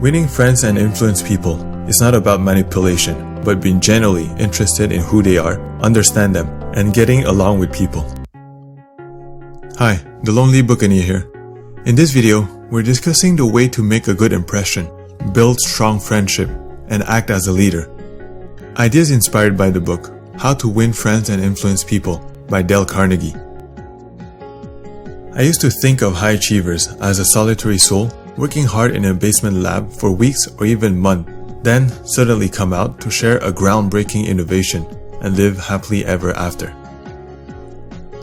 Winning friends and influence people is not about manipulation, but being genuinely interested in who they are, understand them, and getting along with people. Hi, the Lonely Buccaneer here. In this video, we're discussing the way to make a good impression, build strong friendship, and act as a leader. Ideas inspired by the book, How to Win Friends and Influence People by Dale Carnegie. I used to think of high achievers as a solitary soul working hard in a basement lab for weeks or even months, then suddenly come out to share a groundbreaking innovation and live happily ever after.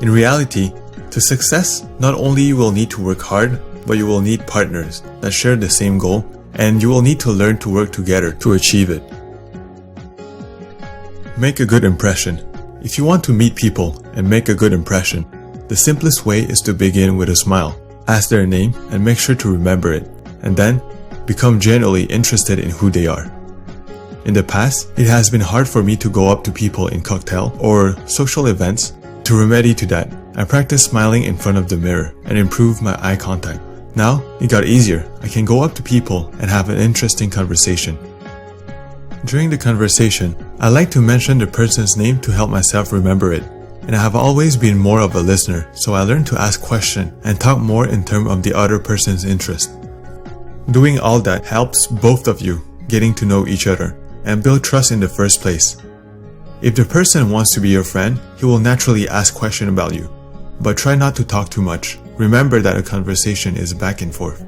In reality, to success, not only you will need to work hard, but you will need partners that share the same goal, and you will need to learn to work together to achieve it. Make a good impression. If you want to meet people and make a good impression, the simplest way is to begin with a smile. Ask their name and make sure to remember it, and then become genuinely interested in who they are. In the past, it has been hard for me to go up to people in cocktail or social events. To remedy to that, I practiced smiling in front of the mirror and improved my eye contact. Now, it got easier. I can go up to people and have an interesting conversation. During the conversation, I like to mention the person's name to help myself remember it. And I have always been more of a listener, so I learned to ask questions and talk more in terms of the other person's interest. Doing all that helps both of you getting to know each other and build trust in the first place. If the person wants to be your friend, he will naturally ask questions about you. But try not to talk too much. Remember that a conversation is back and forth.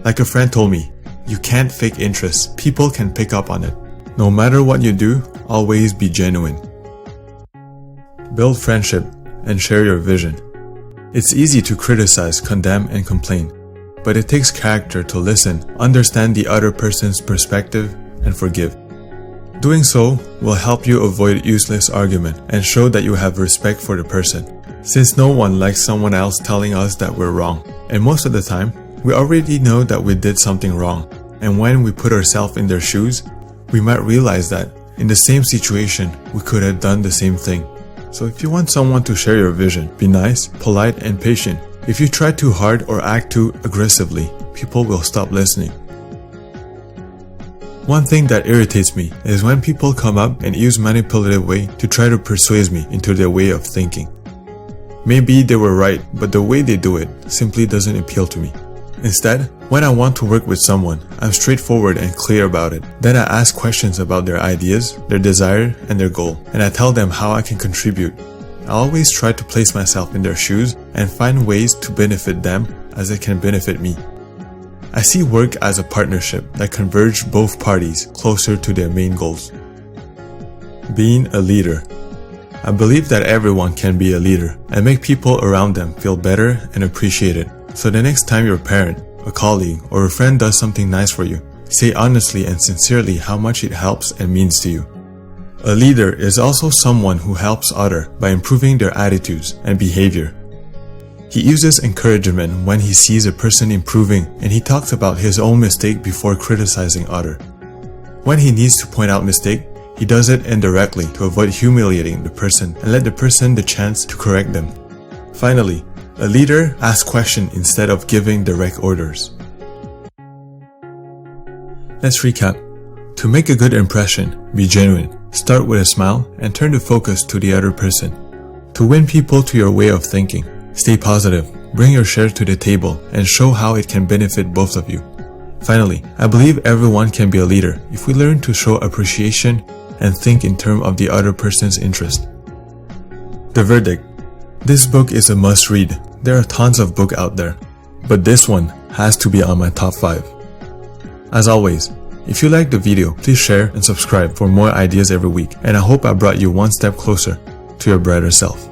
Like a friend told me, you can't fake interest. People can pick up on it. No matter what you do, always be genuine. Build friendship and share your vision. It's easy to criticize, condemn, and complain, but it takes character to listen, understand the other person's perspective, and forgive. Doing so will help you avoid useless argument and show that you have respect for the person, since no one likes someone else telling us that we're wrong. And most of the time, we already know that we did something wrong, and when we put ourselves in their shoes, we might realize that in the same situation, we could have done the same thing. So if you want someone to share your vision, be nice, polite, and patient. If you try too hard or act too aggressively, people will stop listening. One thing that irritates me is when people come up and use manipulative way to try to persuade me into their way of thinking. Maybe they were right, but the way they do it simply doesn't appeal to me. Instead, when I want to work with someone, I'm straightforward and clear about it. Then I ask questions about their ideas, their desire, and their goal, and I tell them how I can contribute. I always try to place myself in their shoes and find ways to benefit them as it can benefit me. I see work as a partnership that converges both parties closer to their main goals. Being a leader. I believe that everyone can be a leader and make people around them feel better and appreciated. So the next time your parent, a colleague, or a friend does something nice for you, say honestly and sincerely how much it helps and means to you. A leader is also someone who helps others by improving their attitudes and behavior. He uses encouragement when he sees a person improving, and he talks about his own mistake before criticizing others. When he needs to point out mistake, he does it indirectly to avoid humiliating the person and let the person the chance to correct them. Finally, a leader asks questions instead of giving direct orders. Let's recap. To make a good impression, be genuine. Start with a smile and turn the focus to the other person. To win people to your way of thinking, stay positive, bring your share to the table, and show how it can benefit both of you. Finally, I believe everyone can be a leader if we learn to show appreciation and think in terms of the other person's interest. The verdict. This book is a must-read. There are tons of books out there, but this one has to be on my top 5. As always, if you liked the video, please share and subscribe for more ideas every week, and I hope I brought you one step closer to your brighter self.